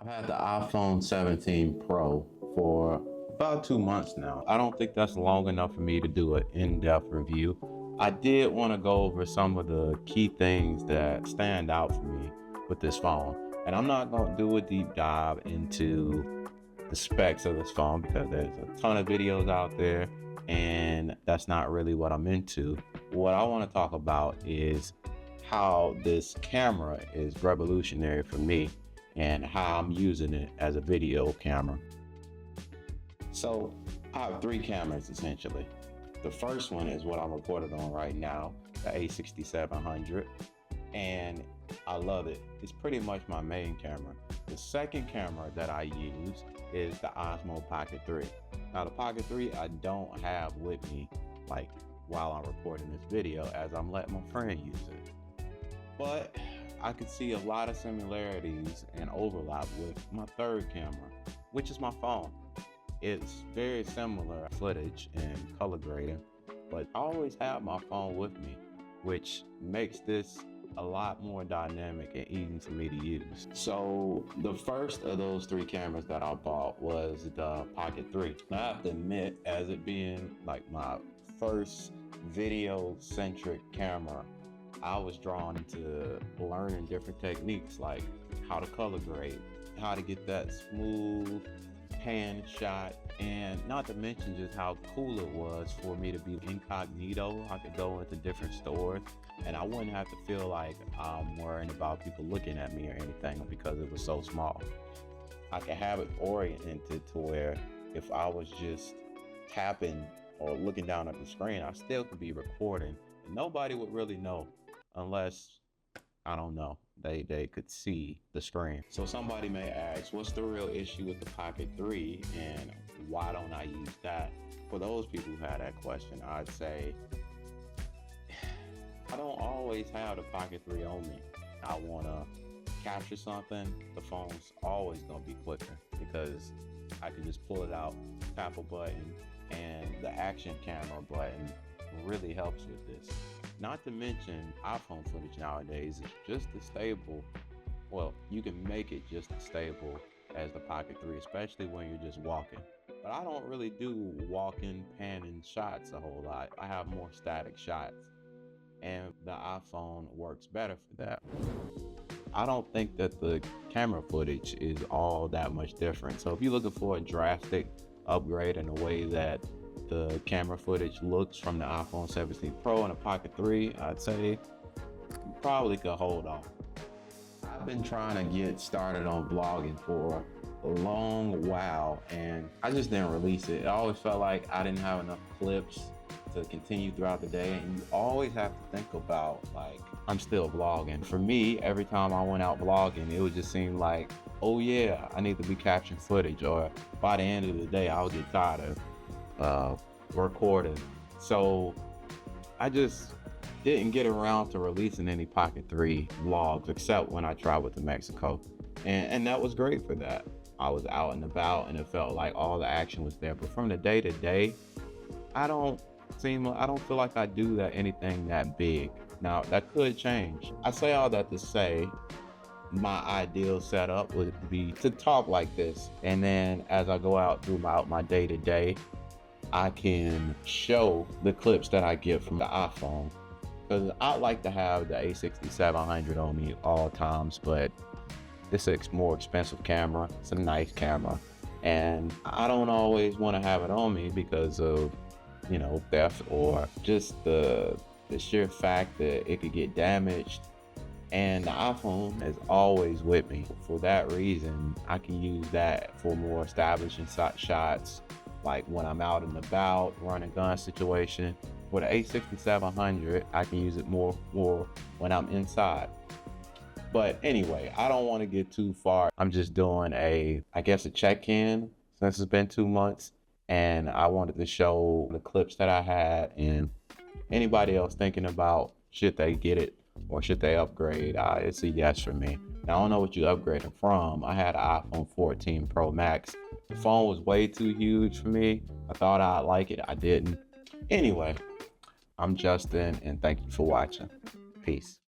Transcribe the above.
I've had the iPhone 17 Pro for about 2 months now. I don't think that's long enough for me to do an in-depth review. I did want to go over some of the key things that stand out for me with this phone. And I'm not going to do a deep dive into the specs of this phone because there's a ton of videos out there and that's not really what I'm into. What I want to talk about is how this camera is revolutionary for me and how I'm using it as a video camera. So I have three cameras essentially. The first one is what I'm recording on right now, the A6700, and I love it. It's pretty much my main camera. The second camera that I use is the Osmo Pocket 3. Now the Pocket 3 I don't have with me like while I'm recording this video, as I'm letting my friend use it. But I could see a lot of similarities and overlap with my third camera, which is my phone. It's very similar footage and color grading, but I always have my phone with me, which makes this a lot more dynamic and easy for me to use. So the first of those three cameras that I bought was the Pocket 3. Now I have to admit, as it being like my first video-centric camera, I was drawn into learning different techniques like how to color grade, how to get that smooth pan shot, and not to mention just how cool it was for me to be incognito. I could go into different stores and I wouldn't have to feel like I'm worrying about people looking at me or anything because it was so small. I could have it oriented to where if I was just tapping or looking down at the screen, I still could be recording and nobody would really know unless, I don't know, they could see the screen. So somebody may ask, what's the real issue with the Pocket 3 and why don't I use that? For those people who had that question, I'd say, I don't always have the Pocket 3 on me. I wanna capture something, the phone's always gonna be quicker because I can just pull it out, tap a button, and the action camera button really helps with this. Not to mention iPhone footage nowadays is just as stable. Well, you can make it just as stable as the Pocket 3, especially when you're just walking. But I don't really do walking, panning shots a whole lot. I have more static shots, and the iPhone works better for that. I don't think that the camera footage is all that much different. So if you're looking for a drastic upgrade in the way that the camera footage looks from the iPhone 17 Pro and the Pocket 3, I'd say you probably could hold off. I've been trying to get started on vlogging for a long while and I just didn't release it. I always felt like I didn't have enough clips to continue throughout the day, and you always have to think about like, I'm still vlogging. For me, every time I went out vlogging, it would just seem like, oh yeah, I need to be capturing footage, or by the end of the day, I'll get tired of recording. So I just didn't get around to releasing any Pocket 3 vlogs except when I traveled to Mexico, and that was great for that. I was out and about and it felt like all the action was there, but from the day to day, I don't feel like I do that anything that big. Now that could change. I say all that to say my ideal setup would be to talk like this, and then as I go out through my day to day, I can show the clips that I get from the iPhone, because I like to have the A6700 on me all times, but it's a more expensive camera. It's a nice camera, and I don't always want to have it on me because of, you know, theft or just the sheer fact that it could get damaged. And the iPhone is always with me. For that reason, I can use that for more establishing shots, like when I'm out and about, running gun situation. For the A6700, I can use it more when I'm inside. But anyway, I don't want to get too far. I'm just doing a check-in since it's been 2 months. And I wanted to show the clips that I had, and anybody else thinking about should they get it or should they upgrade, it's a yes for me. Now, I don't know what you upgraded from. I had an iPhone 14 Pro Max. The phone was way too huge for me. I thought I'd like it. I didn't. Anyway, I'm Justin, and thank you for watching. Peace.